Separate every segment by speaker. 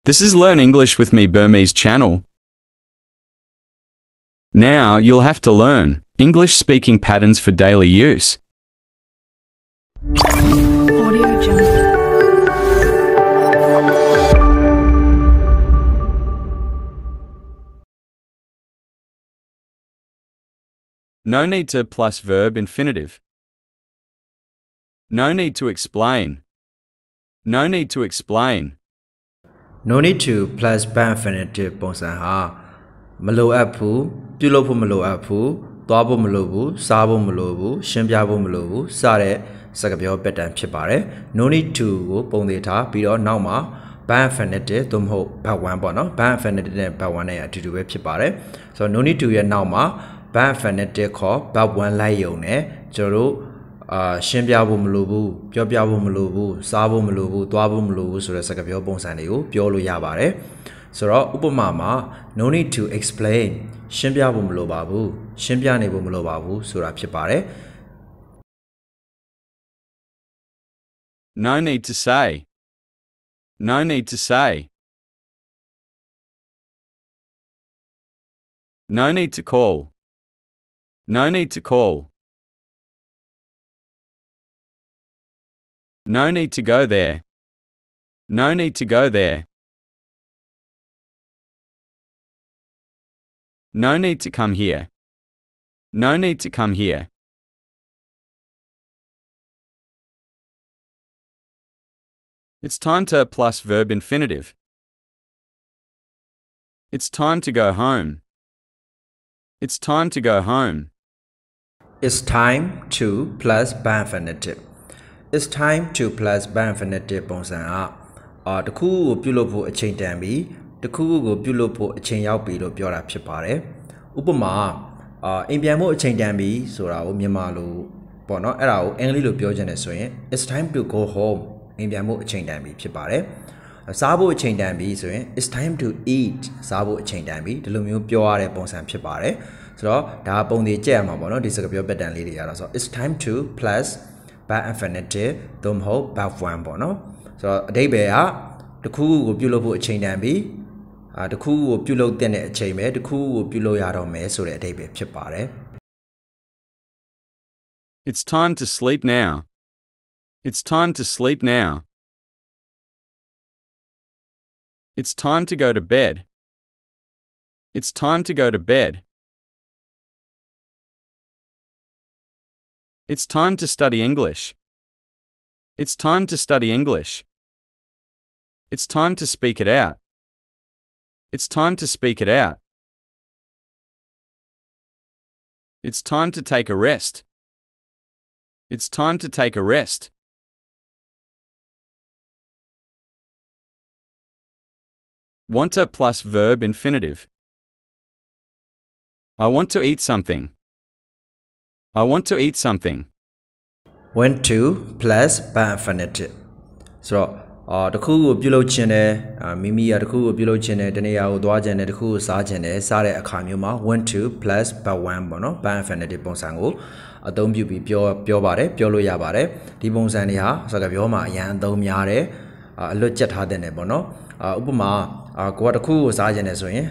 Speaker 1: This is Learn English with me-burmese channel. Now you'll have to learn English speaking patterns for daily use.
Speaker 2: Audio Jungle.
Speaker 1: No need to plus verb infinitive. No need to explain. No need to explain.
Speaker 3: No need to plus ဘ infinitive ပုံစံဟာမလိုအပ်ဘူးပြုလုပ်ဖို့မလိုအပ်ဘူးသွားဖို့မလိုဘူးစားဖို့မလိုဘူးရှင်းပြဖို့မလိုဘူးစတဲ့စကားပြော pattern ဖြစ်ပါတယ် no need to ကိုပုံသေးထားပြီးတော့နောက်မှာ ဘ infinitive သို့မဟုတ် verb 1ပေါ့နော်ဘ infinitive နဲ့ verb 1နဲ့အတူတူပဲဖြစ်ပါတယ်ဆိုတော့ no need to ရဲ့နောက်မှာဘ infinitive ခေါ် verb 1လိုက်ရုံနဲ့ကျွန်တော်တို့ရှင်းပြဖို့မလိုဘူးပြောပြဖို့မလိုဘူးစားဖို့မလိုဘူးသွားဖို့မလိုဘူးဆိုတဲ့စကားပြောပုံစံတွေကိုပြောလို့ရပါတယ်ဆိုတော့ဥပမာမှာ no need to explain ရှင်းပြဖို့မလိုပါဘူးရှင်းပြနေဖို့မလိုပါဘူးဆိုတာဖြစ်ပါတယ်
Speaker 1: No need to say. No need to say. No need to call. No need to call. No need to go there. No need to go there. No need to come here. No need to come here. It's time to plus verb infinitive. It's time to go home. It's time to go home.
Speaker 3: it's time to plus ဘ infinitive it's time to plus ဘ infinitive ပုံစံကတခုကိုပြုလုပ်ဖို့အချိန်တန်ပြီတခုကိုပြုလုပ်ဖို့အချိန်ရောက်ပြီလို့ပြောတာဖြစ်ပါတယ်ဥပမာအိမ်ပြန်ဖို့အချိန်တန်ပြီဆိုတာကိုမြန်မာလိုပေါ့နော်အဲ့ဒါကိုအင်္ဂလိပ်လိုပြောချင်တယ်ဆိုရင် it's time to go home အိမ်ပြန်ဖို့အချိန်တန်ပြီဖြစ်ပါတယ်စားဖို့အချိန်တန်ပြီဆိုရင် it's time to eat စားဖို့အချိန်တန်ပြီဒီလိုမျိုးပြောရတဲ့ပုံစံဖြစ်ပါတယ်ဆိုတော့ဒါပုံတွေကြက်ရမှာပေါ့နော်ဒီစကားပြော pattern လေးတွေရတော့ဆိုတော့ it's time to plus ဘ infinitive သို့မဟုတ် verb 1ပေါ့နော်ဆိုတော့အဓိပ္ပာယ်ကတခုကိုပြုလုပ်ဖို့အချိန်တန်ပြီတခုကိုပြုလုပ်တဲ့အချိန်ပဲတခုကိုပြုလုပ်ရတော့မယ်ဆိုတဲ့အဓိပ္ပာယ်ဖြစ်ပါတယ်
Speaker 1: It's time to sleep now. It's time to sleep now. It's time to go to bed. It's time to go to bed. It's time to study English. It's time to study English. It's time to speak it out. It's time to speak it out. It's time to take a rest. It's time to take a rest. Want to plus verb infinitive. I want to eat something. I want to eat something.
Speaker 3: want to plus ဘ infinitive ဆိုတော့တခုကိုပြုလုပ်ခြင်းနဲ့မိမိကတခုကိုပြုလုပ်ခြင်းနဲ့တနေရာကိုသွားခြင်းနဲ့တခုကိုစားခြင်းနဲ့စားတဲ့အခါမျိုးမှာ want to plus ဘ 1ပေါ့နော်ဘ infinitive ပုံစံကိုအသုံးပြုပြီးပြောပါတယ်ပြောလို့ရပါတယ်ဒီပုံစံတွေဟာစကားပြောမှာအရန်အသုံးများတယ်အလွတ်ကျက်ထားတဲ့ပေါ့နော်ဥပမာကိုကတခုကိုစားခြင်းနဲ့ဆိုရင်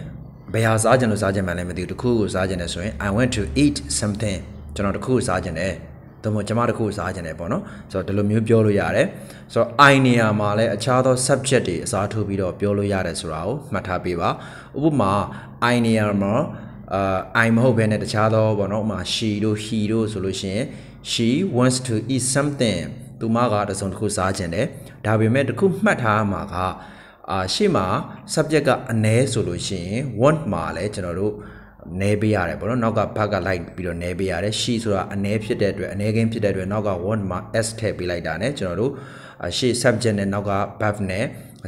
Speaker 3: ဘယ်ဟာစားခြင်းလို့စားခြင်းမှလည်းမသိဘူးတခုကိုစားခြင်းနဲ့ဆိုရင် I want to eat something ကျွန်တော်တခုကိုစားခြင်းနဲ့သို့မဟုတ်ကျွန်မတခုကိုစားခြင်းနဲ့ပေါ့နော်ဆိုတော့ဒီလိုမျိုးပြောလို့ရတယ်ဆိုတော့ I နေရာမှာလည်းအခြားသော subject တွေအစားထိုးပြီးတော့ပြောလို့ရတယ်ဆိုတာကိုမှတ်ထားပေးပါဥပမာ I နေရာမှာI မဟုတ်ဘဲနဲ့တခြားသောပေါ့နော်ဥပမာ she တို့ he တို့ဆိုလို့ရှိရင် she wants to eat something သူမကတစုံတစ်ခုစားခြင်းနဲ့ဒါပေမဲ့တခုမှတ်ထားမှာကရှေ့မှာ subject ကအနည်းဆိုလို့ရှိရင် want မှာလည်းကျွန်တော်တို့နဲပေးရတယ်ပေါ့နော်နောက်ကဘက်ကလိုက်ပြီးတော့နဲပေးရတယ် she ဆိုတာအနည်းဖြစ်တဲ့အတွက်အနည်းကင်းဖြစ်တဲ့အတွက်နောက်က want မှာ s ထည့်ပေးလိုက်တာ ਨੇ ကျွန်တော်တို့ရှေ့ subject နဲ့နောက်က verb နဲ့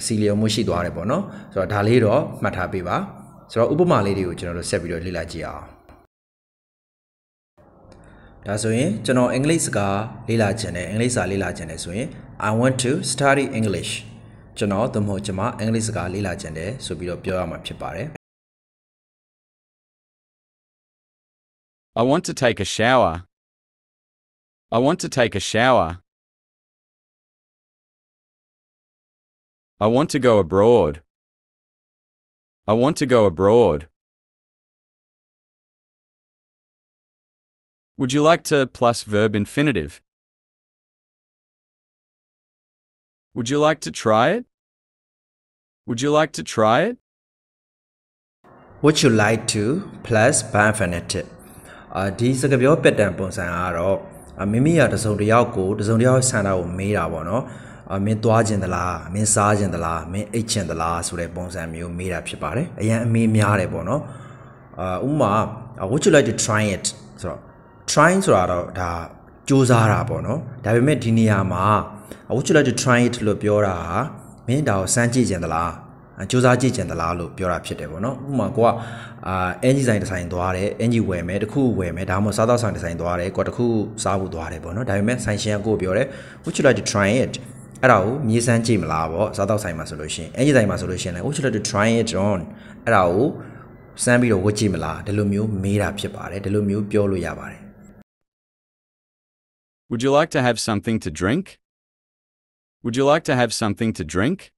Speaker 3: စီလျော်မှုရှိသွားတယ်ပေါ့နော်ဆိုတော့ဒါလေးတော့မှတ်ထားပေးပါဆိုတော့ဥပမာလေးတွေကိုကျွန်တော်တို့ဆက်ပြီးတော့လေ့လာကြည့်အောင်ဒါဆိုရင်ကျွန်တော်အင်္ဂလိပ်စကားလေ့လာခြင်းနဲ့အင်္ဂလိပ်စာလေ့လာခြင်းနဲ့ဆိုရင် I want to study English ကျွန်တော်သို့မဟုတ်ကျွန်မအင်္ဂလိပ်စကားလေ့လာခြင်းနဲ့ဆိုပြီးတော့ပြောရမှာဖြစ်ပါတယ်
Speaker 1: I want to take a shower. I want to take a shower. I want to go abroad. I want to go abroad. Would you like to plus verb infinitive? Would you like to try it? Would you like to try it?
Speaker 3: Would you like to plus ဘာ infinitive ဒီစကားပြော pattern ပုံစံကတော့မိမိရတစုံတစ်ယောက်ဆန္ဒကိုမေးတာပေါ့နော်မင်းသွားခြင်းသလားမင်းစားခြင်းသလားမင်းအိတ်ခြင်းသလားဆိုတဲ့ပုံစံမျိုးမေးတာဖြစ်ပါတယ်အရင်အမေးများတယ်ပေါ့နော်ဥပမာ would you like to try it ဆိုတော့ try ဆိုတာတော့ဒါစူးစမ်းတာပေါ့နော်ဒါပေမဲ့ဒီနေရာမှာ would you like to try it လို့ပြောတာမင်းဒါကိုစမ်းကြည့်ခြင်းသလားစူးစမ်းကြည့်ခြင်းသလားလို့ပြောတာဖြစ်တယ်ပေါ့နော်ဥပမာကိုကအင်ဂျီဆိုင်တစ်ဆိုင်သွားတယ်အင်ဂျီဝယ်မယ်တခုဝယ်မယ်ဒါမှမဟုတ်စားတော့ဆိုင်တစ်ဆိုင်သွားတယ်ကိုတခုစားဖို့သွားတယ်ပေါ့နော်ဒါပေမဲ့ဆိုင်ရှင်ကကိုပြောတယ် would you like to try it အဲ့ဒါကိုမြေးစမ်းကြည့်မလားပေါ့စားတော့ဆိုင်မှာဆိုလို့ရှိရင်အင်ဂျီဆိုင်မှာဆိုလို့ရှိရင်လည်း would you like to try it on အဲ့ဒါကိုစမ်းပြီးတော့ဝတ်ကြည့်မလားဒီလိုမျိုးမေးတာဖြစ်ပါတယ်ဒီလိုမျိုးပြောလို့ရပါတယ်
Speaker 1: Would you like to have something to drink? Would you like to have something to drink?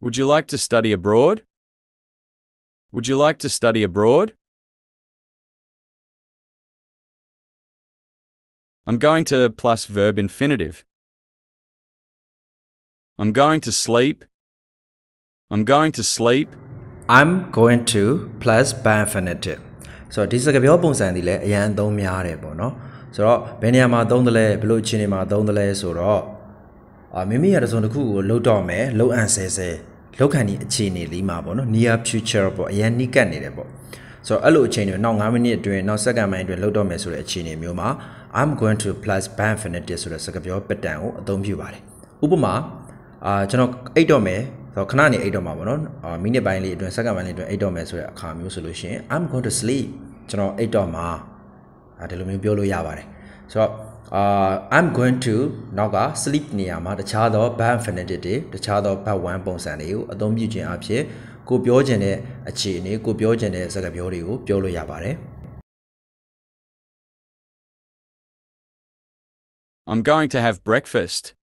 Speaker 1: Would you like to study abroad? Would you like to study abroad? I'm going to plus verb infinitive. I'm going to sleep. I'm going to sleep.
Speaker 3: I'm going to plus ဘာ infinitive ဆိုတော့ဒီစကားပြောပုံစံဒီလည်းအရန်သုံးများတယ်ပေါ့နော်ဆိုတော့ဘယ်နေရာမှာသုံးတယ်လဲဘယ်လိုအခြေအနေမှာသုံးတယ်လဲဆိုတော့မိမိရတဲ့စုံတစ်ခုကိုလှုပ်တော့မယ်လှုပ်အံဆဲဆဲလောက်ခံဒီအခြေအနေလေးမှာပေါ့နော် near future ပေါ့အရင်နီးကပ်နေတယ်ပေါ့ဆိုတော့အဲ့လိုအခြေအနေနောက်9မိနစ်အတွင်းနောက်စက္ကန့်ပိုင်းအတွင်းလှုပ်တော့မယ်ဆိုတဲ့အခြေအနေမျိုးမှာ I'm going to plus ဘာ infinitive ဆိုတဲ့စကားပြော pattern ကိုအသုံးပြုပါတယ်ဥပမာကျွန်တော်အိတ်တော့မယ်ဆိုတော့ခဏနေအိတ်တော့မှာပေါ့နော်မိနစ်ပိုင်းလေးအတွင်းစက္ကန့်ပိုင်းလေးအတွင်းအိတ်တော့မယ်ဆိုတဲ့အခါမျိုးဆိုလို့ရှိရင် I'm going to sleep ကျွန်တော်အိတ်တော့မှာဒီလိုမျိုးပြောလို့ရပါတယ်ဆိုတော့I'm going to နောက်က sleep နေရာမှာတခြားသော verb infinitive တွေတခြားသော verb 1 ပုံစံတွေကိုအသုံးပြုခြင်းအဖြစ်ကိုပြောခြင်းတဲ့အခြေအနေကိုပြောခြင်းတဲ့စကားပြောတွေကိုပြောလို့ရပါတယ်
Speaker 1: I'm going to have breakfast.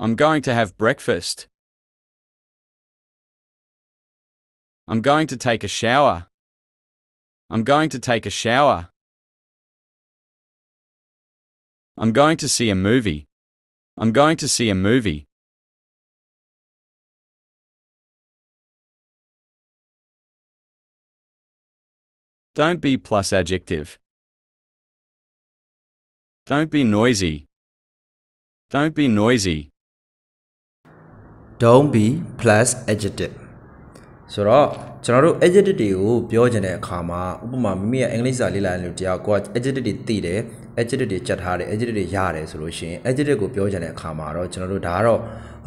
Speaker 1: I'm going to have breakfast. I'm going to take a shower. I'm going to take a shower. I'm going to see a movie. I'm going to see a movie. Don't be plus adjective. Don't be noisy. Don't be noisy.
Speaker 3: Don't be plus adjective ဆိုတော့ကျွန်တော်တို့ adjective တွေကိုပြောချင်တဲ့အခါမှာဥပမာမိမိရဲ့အင်္ဂလိပ်စာလေ့လာလို့တရားကို adjective တွေသိတယ် adjective တွေချက်ထားတယ် adjective တွေရတယ်ဆိုလို့ရှိရင် adjective ကိုပြောချင်တဲ့အခါမှာတော့ကျွန်တော်တို့ဒါကတော့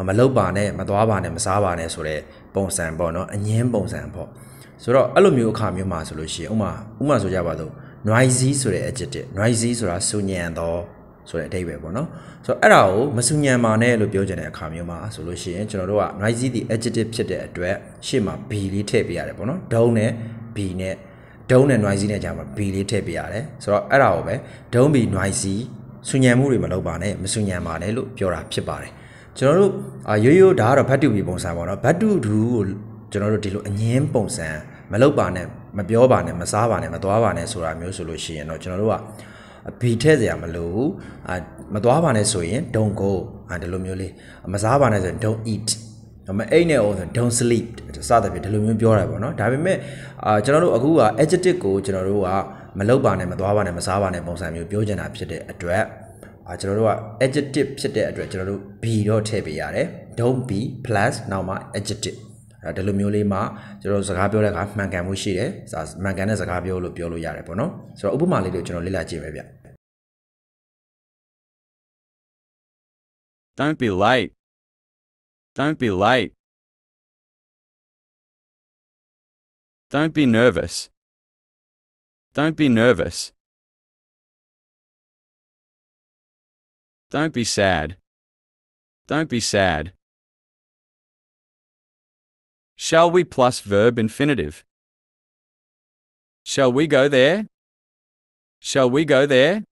Speaker 3: မလုပ်ပါနဲ့မသွားပါနဲ့မစားပါနဲ့ဆိုတဲ့ပုံစံပေါ့နော်အငင်းပုံစံပေါ့ဆိုတော့အဲ့လိုမျိုးအခါမျိုးမှာဆိုလို့ရှိရင်ဥမာဆိုကြပါစို့ noisy ဆိုတဲ့ adjective noisy ဆိုတာဆူညံသောဆိုတဲ့အဓိပ္ပာယ်ပေါ့နော်ဆိုတော့အဲ့ဒါကိုမဆူညံပါနဲ့လို့ပြောချင်တဲ့အခါမျိုးမှာဆိုလို့ရှိရင်ကျွန်တော်တို့က noisy ဒီ adjective ဖြစ်တဲ့အတွက်ရှေ့မှာ b လေးထည့်ပေးရတယ်ပေါ့နော် don't နဲ့ b နဲ့ don't နဲ့ noisy နဲ့ကြာမှာ b လေးထည့်ပေးရတယ်ဆိုတော့အဲ့ဒါကိုပဲ don't be noisy ဆူညံမှုတွေမလုပ်ပါနဲ့မဆူညံပါနဲ့လို့ပြောတာဖြစ်ပါတယ်ကျွန်တော်တို့ရိုးဒါကတော့ bad to be ပုံစံပေါ့နော် bad to do ကိုကျွန်တော်တို့ဒီလိုအငင်းပုံစံမလုပ်ပါနဲ့မပြောပါနဲ့မစားပါနဲ့မသွားပါနဲ့ဆိုတာမျိုးဆိုလို့ရှိရင်တော့ကျွန်တော်တို့ကဘီထည့်စရာမလိုဘူးမသွားပါနဲ့ဆိုရင် don't go ဒီလိုမျိုးလေးမစားပါနဲ့ဆိုရင် don't eat မအိတ်နဲ့အောင်ဆို don't sleep စသဖြင့်ဒီလိုမျိုးပြောတာပေါ့နော်ဒါပေမဲ့ကျွန်တော်တို့အခုက adjective ကိုကျွန်တော်တို့ကမလုပ်ပါနဲ့မသွားပါနဲ့မစားပါနဲ့ပုံစံမျိုးပြောချင်တာဖြစ်တဲ့အတွက်ကျွန်တော်တို့က adjective ဖြစ်တဲ့အတွက်ကျွန်တော်တို့ be တော့ထည့်ပေးရတယ် don't be plus နောက်မှာ adjective ဒီလိုမျိုးလေးမှာကျွန်တော်စကားပြောတဲ့အခါမှန်ကန်မှုရှိတယ်မှန်ကန်တဲ့စကားပြောလို့ပြောလို့ရတယ်ပေါ့နော်ဆိုတော့ဥပမာလေးတွေကိုကျွန်တော်လေ့လာကြည့်မယ်ဗျ
Speaker 1: Don't be late. Don't be late. Don't be nervous. Don't be nervous. Don't be sad. Don't be sad. Shall we plus verb infinitive? Shall we go there? Shall we go there?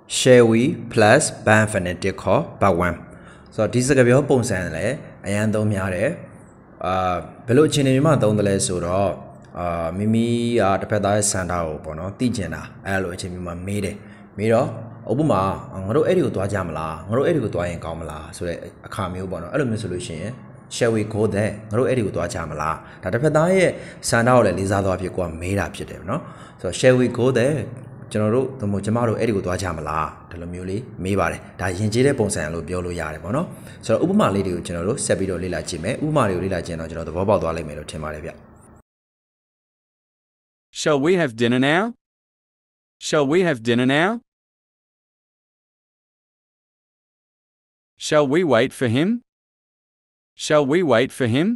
Speaker 1: Shall
Speaker 3: we plus ဘာ infinitive ခေါ် verb 1 ဆိုတော့ဒီစကားပြောပုံစံလည်းအရန်သုံးများတယ်ဘယ်လိုအခြေအနေမျိုးမှသုံးတယ်လဲဆိုတော့မိမိတစ်ဖက်သားရဲ့စံတာကိုပေါ့နော်သိကျင်တာအဲ့လိုအခြေအနေမျိုးမှာမေးတယ်မေးတော့ဥပမာငါတို့အဲ့ဒီကိုသွားကြမလားငါတို့အဲ့ဒီကိုသွားရင်ကောင်းမလားဆိုတဲ့အခါမျိုးပေါ့နော်အဲ့လိုမျိုးဆိုလို့ရှိရင် shall we go there ငါတို့အဲ့ဒီကိုသွားကြမလားဒါတစ်ဖက်သားရဲ့စံတာကိုလည်းလေးစားသွားဖြစ်ကိုကမေးတာဖြစ်တယ်နော်ဆိုတော့ shall we go there ကျွန်တော်တို့ကျမတို့အဲ့ဒီကိုသွားကြမလားဒီလိုမျိုးလေးမေးပါတယ်ဒါယဉ်ကျေးတဲ့ပုံစံလို့ပြောလို့ရတယ်ပေါ့နော်ဆိုတော့ဥပမာလေးတွေကိုကျွန်တော်တို့ဆက်ပြီးတော့လေ့လာကြည့်မယ်ဥပမာတွေကိုလေ့လာကြည့်ရင်တော့ကျွန်တော်သဘောပေါက်သွားလိမ့်မယ်လို့ထင်ပါတယ်ဗျ
Speaker 1: Shall we have dinner now? Shall we have dinner now? Shall we wait for him? Shall we wait for him?